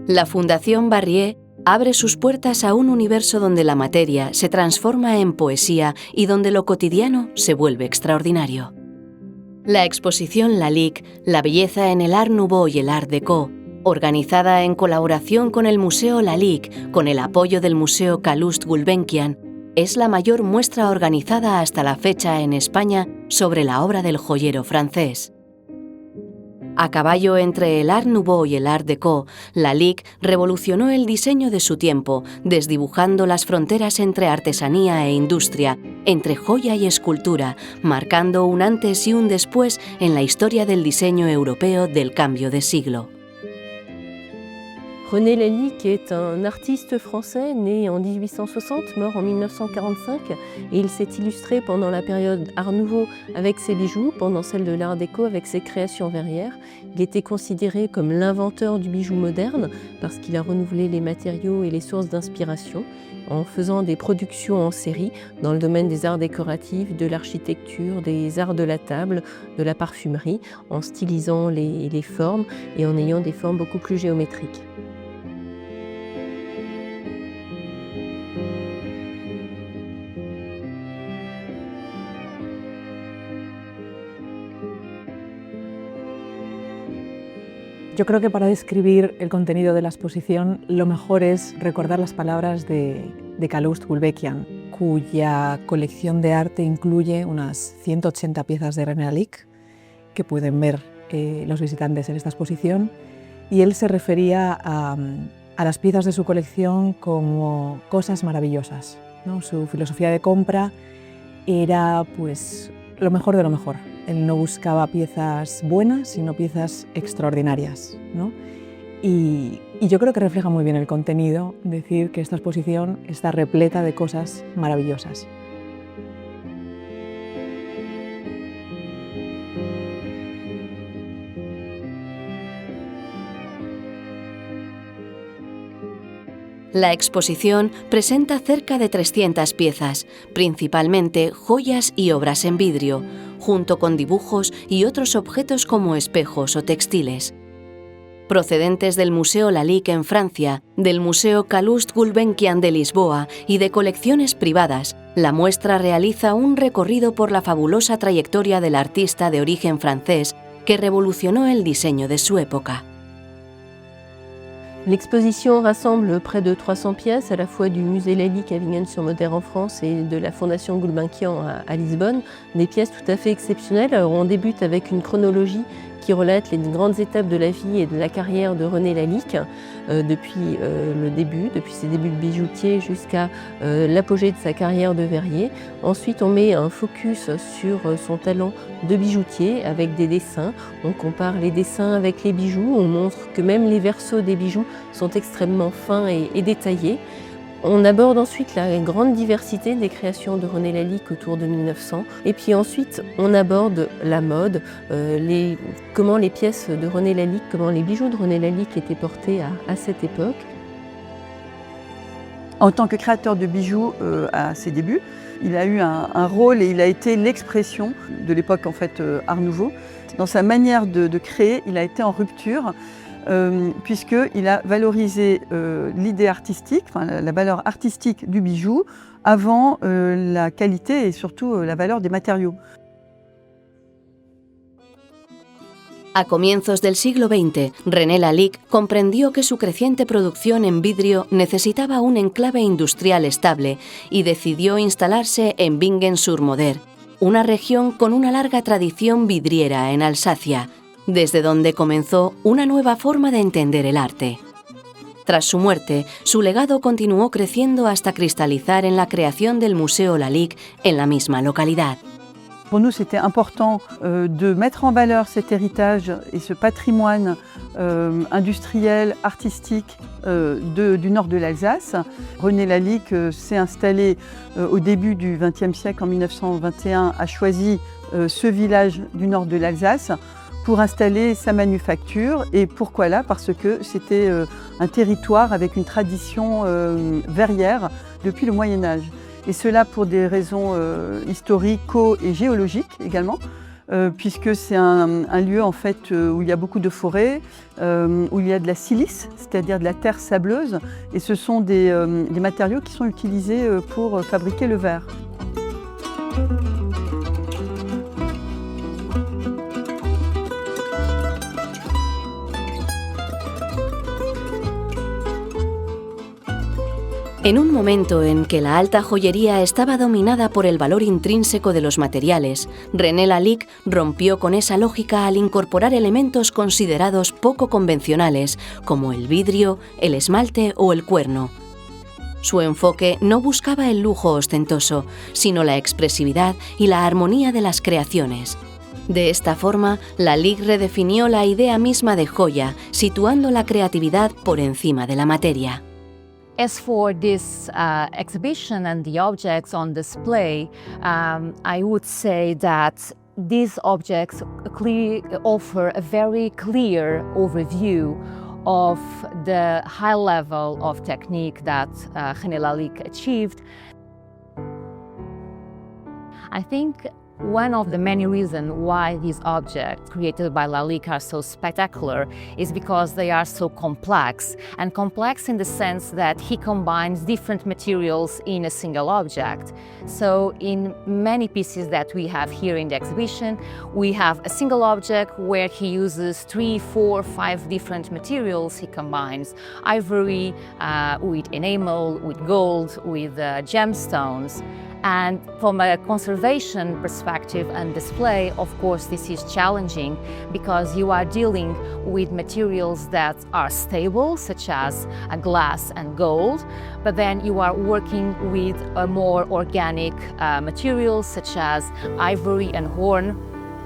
La Fundación Barrié abre sus puertas a un universo donde la materia se transforma en poesía y donde lo cotidiano se vuelve extraordinario. La exposición Lalique, la belleza en el Art Nouveau y el Art Déco, organizada en colaboración con el Museo Lalique, con el apoyo del Museo Calouste Gulbenkian, es la mayor muestra organizada hasta la fecha en España sobre la obra del joyero francés. A caballo entre el Art Nouveau y el Art Déco, Lalique revolucionó el diseño de su tiempo, desdibujando las fronteras entre artesanía e industria, entre joya y escultura, marcando un antes y un después en la historia del diseño europeo del cambio de siglo. René Lalique est un artiste français né en 1860, mort en 1945, et il s'est illustré pendant la période Art Nouveau avec ses bijoux, pendant celle de l'Art Déco avec ses créations verrières. Il était considéré comme l'inventeur du bijou moderne parce qu'il a renouvelé les matériaux et les sources d'inspiration en faisant des productions en série dans le domaine des arts décoratifs, de l'architecture, des arts de la table, de la parfumerie, en stylisant les formes et en ayant des formes beaucoup plus géométriques. Yo creo que para describir el contenido de la exposición lo mejor es recordar las palabras de Calouste Gulbenkian, cuya colección de arte incluye unas 180 piezas de René Lalique que pueden ver los visitantes en esta exposición, y él se refería a las piezas de su colección como cosas maravillosas, ¿no? Su filosofía de compra era pues lo mejor de lo mejor. Él no buscaba piezas buenas, sino piezas extraordinarias, ¿no? Y yo creo que refleja muy bien el contenido decir que esta exposición está repleta de cosas maravillosas. La exposición presenta cerca de 300 piezas, principalmente joyas y obras en vidrio, junto con dibujos y otros objetos como espejos o textiles. Procedentes del Museo Lalique en Francia, del Museo Calouste Gulbenkian de Lisboa y de colecciones privadas, la muestra realiza un recorrido por la fabulosa trayectoria del artista de origen francés que revolucionó el diseño de su época. L'exposition rassemble près de 300 pièces, à la fois du musée Lalique à Avignon-sur-Moder en France et de la Fondation Gulbenkian à Lisbonne, des pièces tout à fait exceptionnelles. Alors on débute avec une chronologie qui relate les grandes étapes de la vie et de la carrière de René Lalique, depuis ses débuts de bijoutier jusqu'à l'apogée de sa carrière de verrier. Ensuite, on met un focus sur son talent de bijoutier avec des dessins. On compare les dessins avec les bijoux, on montre que même les versos des bijoux sont extrêmement fins et détaillés. On aborde ensuite la grande diversité des créations de René Lalique autour de 1900. Et puis ensuite, on aborde la mode, comment les pièces de René Lalique, comment les bijoux de René Lalique étaient portés à cette époque. En tant que créateur de bijoux à ses débuts, il a eu un rôle et il a été l'expression de l'époque en fait Art Nouveau. Dans sa manière de créer, il a été en rupture. Puisqu'il a valorisé l'idée artistique, la valeur artistique du bijou, avant la qualité et surtout la valeur des matériaux. A comienzos del siglo XX, René Lalique comprendió que su creciente producción en vidrio necesitaba un enclave industrial estable y decidió instalarse en Bingen-sur-Moder, una región con una larga tradición vidriera en Alsacia, desde donde comenzó una nueva forma de entender el arte. Tras su muerte, su legado continuó creciendo hasta cristalizar en la creación del Museo Lalique en la misma localidad. Pour nous, c'était important de mettre en valeur cet héritage et ce patrimoine industriel, artistique du nord de l'Alsace. René Lalique s'est installé au début du XXe siècle, en 1921, a choisi ce village du nord de l'Alsace pour installer sa manufacture. Et pourquoi là? Parce que c'était un territoire avec une tradition verrière depuis le Moyen-Âge. et cela pour des raisons historico- et géologiques également. Puisque c'est un lieu en fait où il y a beaucoup de forêts, où il y a de la silice, c'est-à-dire de la terre sableuse, et ce sont des matériaux qui sont utilisés pour fabriquer le verre. En un momento en que la alta joyería estaba dominada por el valor intrínseco de los materiales, René Lalique rompió con esa lógica al incorporar elementos considerados poco convencionales, como el vidrio, el esmalte o el cuerno. Su enfoque no buscaba el lujo ostentoso, sino la expresividad y la armonía de las creaciones. De esta forma, Lalique redefinió la idea misma de joya, situando la creatividad por encima de la materia. As for this exhibition and the objects on display, I would say that these objects offer a very clear overview of the high level of technique that René Lalique achieved. I think one of the many reasons why these objects created by Lalique are so spectacular is because they are so complex, and complex in the sense that he combines different materials in a single object. So in many pieces that we have here in the exhibition, we have a single object where he uses 3, 4, 5 different materials he combines. Ivory with enamel, with gold, with gemstones. And from a conservation perspective and display, of course, this is challenging because you are dealing with materials that are stable, such as glass and gold, but then you are working with a more organic materials, such as ivory and horn.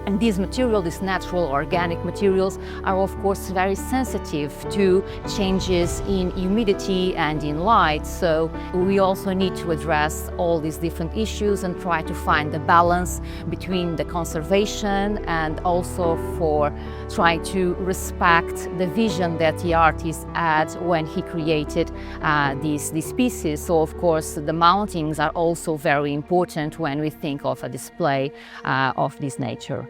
And these materials, these natural organic materials, are of course very sensitive to changes in humidity and in light. So we also need to address all these different issues and try to find the balance between the conservation and also for trying to respect the vision that the artist had when he created these pieces. So of course the mountings are also very important when we think of a display of this nature.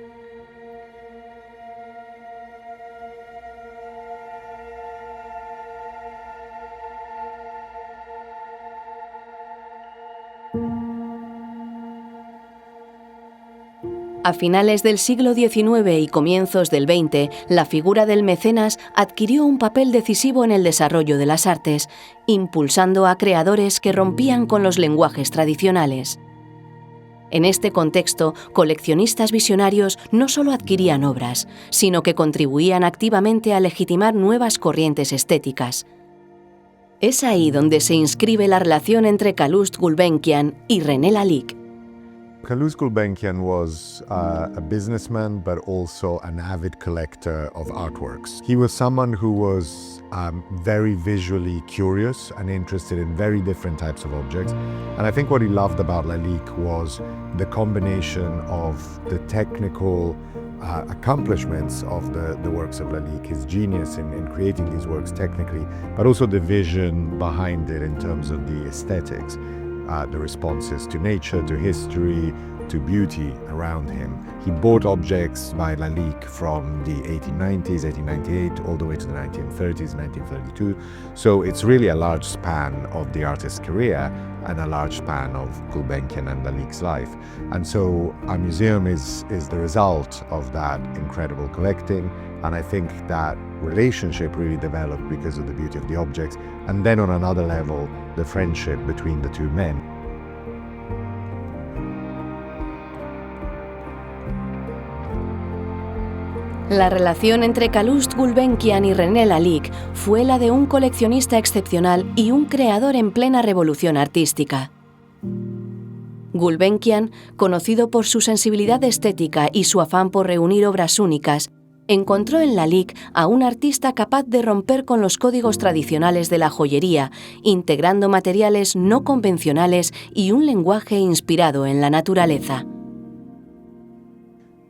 A finales del siglo XIX y comienzos del XX, la figura del mecenas adquirió un papel decisivo en el desarrollo de las artes, impulsando a creadores que rompían con los lenguajes tradicionales. En este contexto, coleccionistas visionarios no solo adquirían obras, sino que contribuían activamente a legitimar nuevas corrientes estéticas. Es ahí donde se inscribe la relación entre Calouste Gulbenkian y René Lalique. Calouste Gulbenkian was a businessman, but also an avid collector of artworks. He was someone who was very visually curious and interested in very different types of objects. And I think what he loved about Lalique was the combination of the technical accomplishments of the works of Lalique, his genius in creating these works technically, but also the vision behind it in terms of the aesthetics. The responses to nature, to history, to beauty around him. He bought objects by Lalique from the 1890s, 1898, all the way to the 1930s, 1932. So it's really a large span of the artist's career and a large span of Gulbenkian and Lalique's life. And so our museum is the result of that incredible collecting. And I think that relationship really developed because of the beauty of the objects. And then on another level, the friendship between the two men. La relación entre Calouste Gulbenkian y René Lalique fue la de un coleccionista excepcional y un creador en plena revolución artística. Gulbenkian, conocido por su sensibilidad estética y su afán por reunir obras únicas, encontró en Lalique a un artista capaz de romper con los códigos tradicionales de la joyería, integrando materiales no convencionales y un lenguaje inspirado en la naturaleza.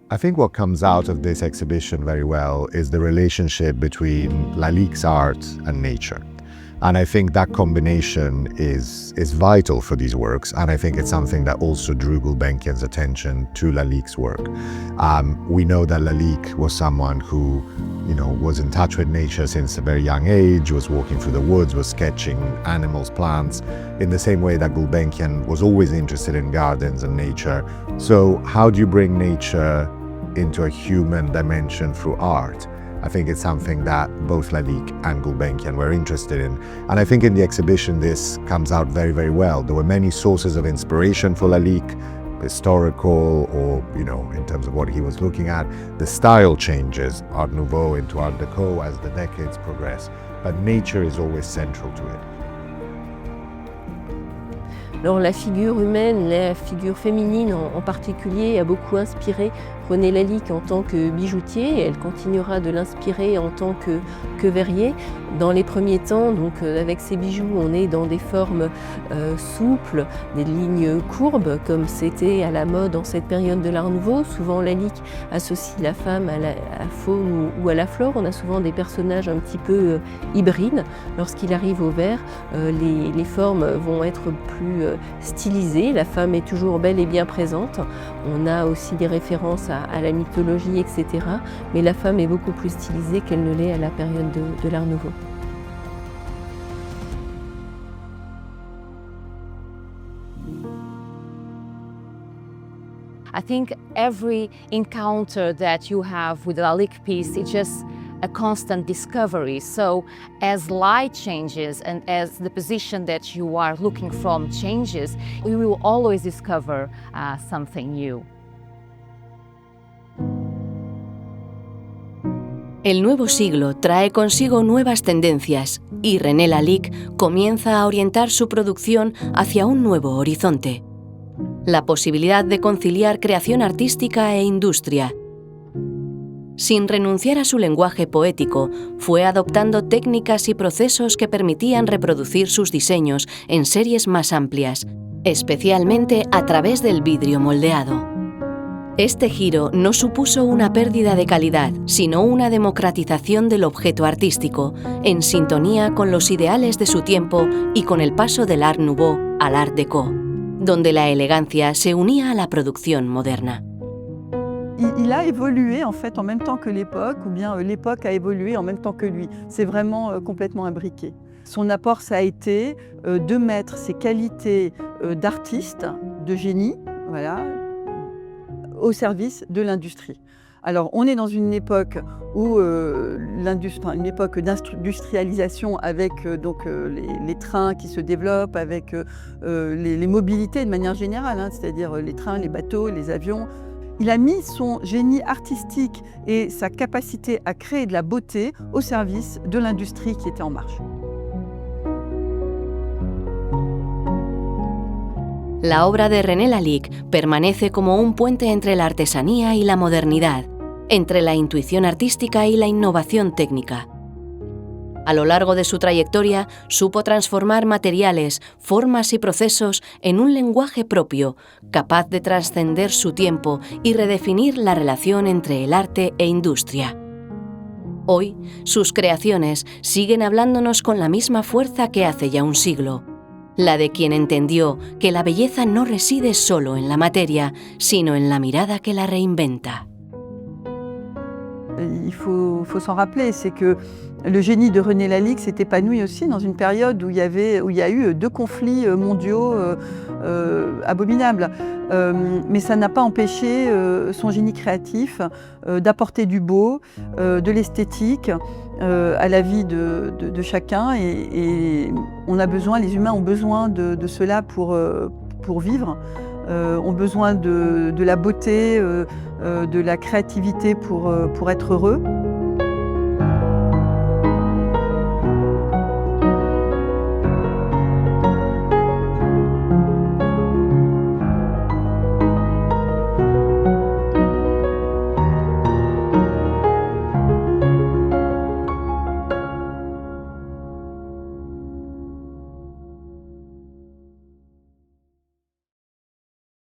I think what comes out of this exhibition very well is the relationship between Lalique's art and nature. And I think that combination is vital for these works, and I think it's something that also drew Gulbenkian's attention to Lalicque's work. We know that Lalique was someone who, was in touch with nature since a very young age, was walking through the woods, was sketching animals, plants, in the same way that Gulbenkian was always interested in gardens and nature. So how do you bring nature into a human dimension through art? I think it's something that both Lalique and Gulbenkian were interested in. And I think in the exhibition this comes out very, very well. There were many sources of inspiration for Lalique, historical or, in terms of what he was looking at. The style changes, Art Nouveau into Art Deco as the decades progress, but nature is always central to it. Alors la figure humaine, la figure féminine en particulier a beaucoup inspiré René Lalique en tant que bijoutier, et elle continuera de l'inspirer en tant que verrier. Dans les premiers temps, donc avec ces bijoux, on est dans des formes souples, des lignes courbes, comme c'était à la mode en cette période de l'Art Nouveau. Souvent Lalique associe la femme à la faune ou à la flore. On a souvent des personnages un petit peu hybrides. Lorsqu'il arrive au verre, les formes vont être plus stylisées. La femme est toujours bel et bien présente. On a aussi des références à la mythologie, etc. Mais la femme est beaucoup plus stylisée qu'elle ne l'est à la période de l'Art Nouveau. I think every encounter that you have with the Lalique piece is just a constant discovery. So as light changes and as the position that you are looking from changes, you will always discover something new. El nuevo siglo trae consigo nuevas tendencias y René Lalique comienza a orientar su producción hacia un nuevo horizonte: la posibilidad de conciliar creación artística e industria. Sin renunciar a su lenguaje poético, fue adoptando técnicas y procesos que permitían reproducir sus diseños en series más amplias, especialmente a través del vidrio moldeado. Este giro no supuso una pérdida de calidad, sino una democratización del objeto artístico, en sintonía con los ideales de su tiempo y con el paso del Art Nouveau al Art Deco, donde la elegancia se unía a la producción moderna. Il a évolué en fait en même temps que l'époque, ou bien l'époque a évolué en même temps que lui. C'est vraiment complètement imbriqué. Son apport, ça a été de mettre ses qualités d'artiste, de génie, voilà, au service de l'industrie. Alors, on est dans une époque où une époque d'industrialisation avec les trains qui se développent, avec les mobilités de manière générale, c'est-à-dire les trains, les bateaux, les avions. Il a mis son génie artistique et sa capacité à créer de la beauté au service de l'industrie qui était en marche. La obra de René Lalique permanece como un puente entre la artesanía y la modernidad, entre la intuición artística y la innovación técnica. A lo largo de su trayectoria, supo transformar materiales, formas y procesos en un lenguaje propio, capaz de trascender su tiempo y redefinir la relación entre el arte e industria. Hoy, sus creaciones siguen hablándonos con la misma fuerza que hace ya un siglo, la de quien entendió que la belleza no reside solo en la materia, sino en la mirada que la reinventa. Il faut s'en rappeler, c'est que le génie de René Lalique s'est épanoui aussi dans une période où il y a eu 2 conflits mondiaux abominables. Mais ça n'a pas empêché son génie créatif d'apporter du beau, de l'esthétique à la vie de chacun. Et on a besoin, les humains ont besoin de cela pour vivre. Ont besoin de la beauté, de la créativité pour être heureux.